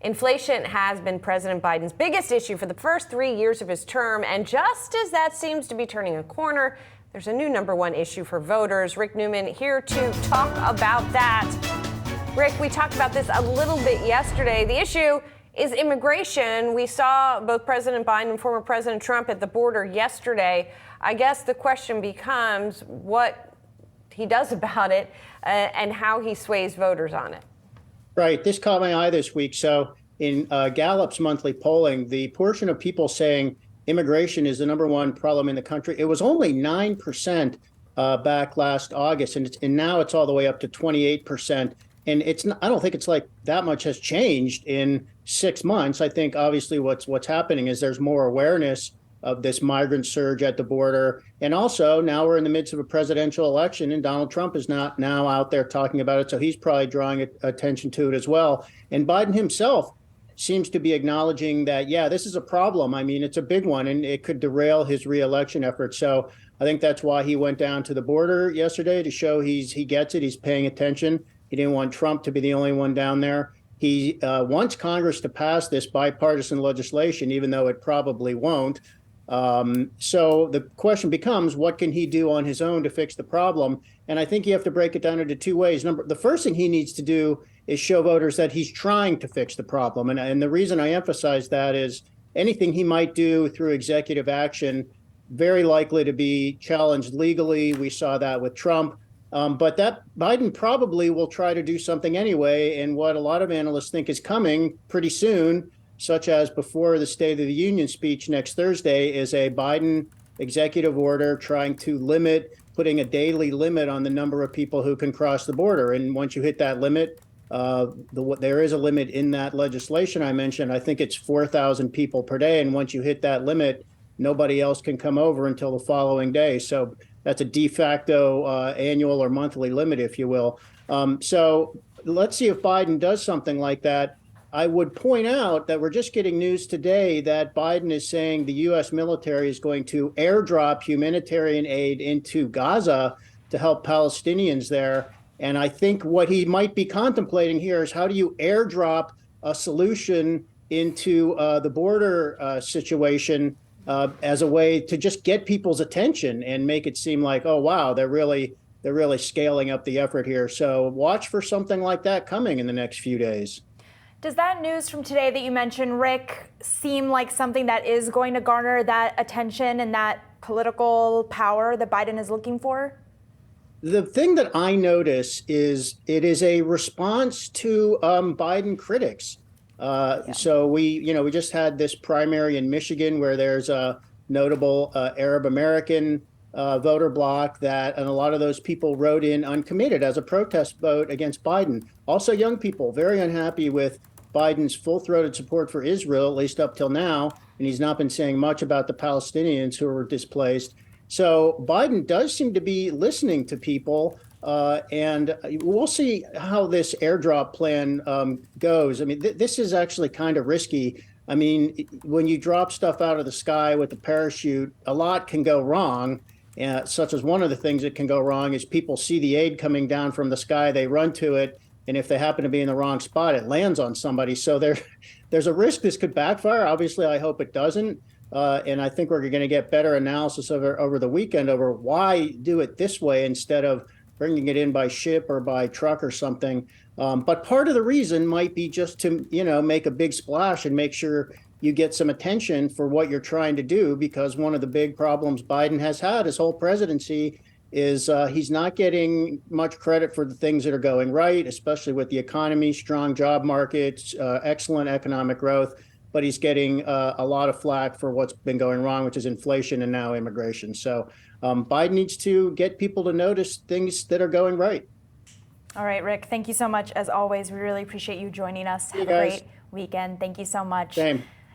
Inflation has been President Biden's biggest issue for the first 3 years of his term. And just as that seems to be turning a corner, there's a new number one issue for voters. Rick Newman here to talk about that. Rick, we talked about this a little bit yesterday. The issue is immigration. We saw both President Biden and former President Trump at the border yesterday. I guess the question becomes what he does about it and how he sways voters on it. Right. This caught my eye this week. So in Gallup's monthly polling, the portion of people saying immigration is the number one problem in the country, it was only 9% back last August. And now it's all the way up to 28%. And I don't think it's like that much has changed in 6 months. I think obviously what's happening is there's more awareness of this migrant surge at the border. And also now we're in the midst of a presidential election and Donald Trump is not now out there talking about it. So he's probably drawing attention to it as well. And Biden himself seems to be acknowledging that, yeah, this is a problem. I mean, it's a big one and it could derail his reelection efforts. So I think that's why he went down to the border yesterday to show he gets it. He's paying attention. He didn't want Trump to be the only one down there. He wants Congress to pass this bipartisan legislation, even though it probably won't. So the question becomes, what can he do on his own to fix the problem? And I think you have to break it down into two ways. The first thing he needs to do is show voters that he's trying to fix the problem. And the reason I emphasize that is anything he might do through executive action, very likely to be challenged legally. We saw that with Trump. But that Biden probably will try to do something anyway. And what a lot of analysts think is coming pretty soon, such as before the State of the Union speech next Thursday, is a Biden executive order trying to putting a daily limit on the number of people who can cross the border. And once you hit that limit, there is a limit in that legislation I mentioned. I think it's 4,000 people per day. And once you hit that limit, nobody else can come over until the following day. So that's a de facto annual or monthly limit, if you will. So let's see if Biden does something like that. I would point out that we're just getting news today that Biden is saying the U.S. military is going to airdrop humanitarian aid into Gaza to help Palestinians there. And I think what he might be contemplating here is how do you airdrop a solution into the border situation as a way to just get people's attention and make it seem like, oh, wow, they're really scaling up the effort here. So watch for something like that coming in the next few days. Does that news from today that you mentioned, Rick, seem like something that is going to garner that attention and that political power that Biden is looking for? The thing that I notice is it is a response to Biden critics. So we just had this primary in Michigan where there's a notable Arab American voter bloc and a lot of those people wrote in uncommitted as a protest vote against Biden. Also young people very unhappy with Biden's full-throated support for Israel, at least up till now. And he's not been saying much about the Palestinians who were displaced. So Biden does seem to be listening to people. And we'll see how this airdrop plan goes. I mean, this is actually kind of risky. I mean, when you drop stuff out of the sky with a parachute, a lot can go wrong. Such as one of the things that can go wrong is people see the aid coming down from the sky, they run to it, and if they happen to be in the wrong spot, it lands on somebody. So there's a risk this could backfire. Obviously, I hope it doesn't. And I think we're going to get better analysis over the weekend over why do it this way instead of bringing it in by ship or by truck or something. But part of the reason might be just to, make a big splash and make sure you get some attention for what you're trying to do, because one of the big problems Biden has had his whole presidency is he's not getting much credit for the things that are going right, especially with the economy, strong job markets, excellent economic growth. But he's getting a lot of flack for what's been going wrong, which is inflation and now immigration. So Biden needs to get people to notice things that are going right. All right, Rick, thank you so much. As always, we really appreciate you joining us. Have a great weekend. Thank you so much. Same.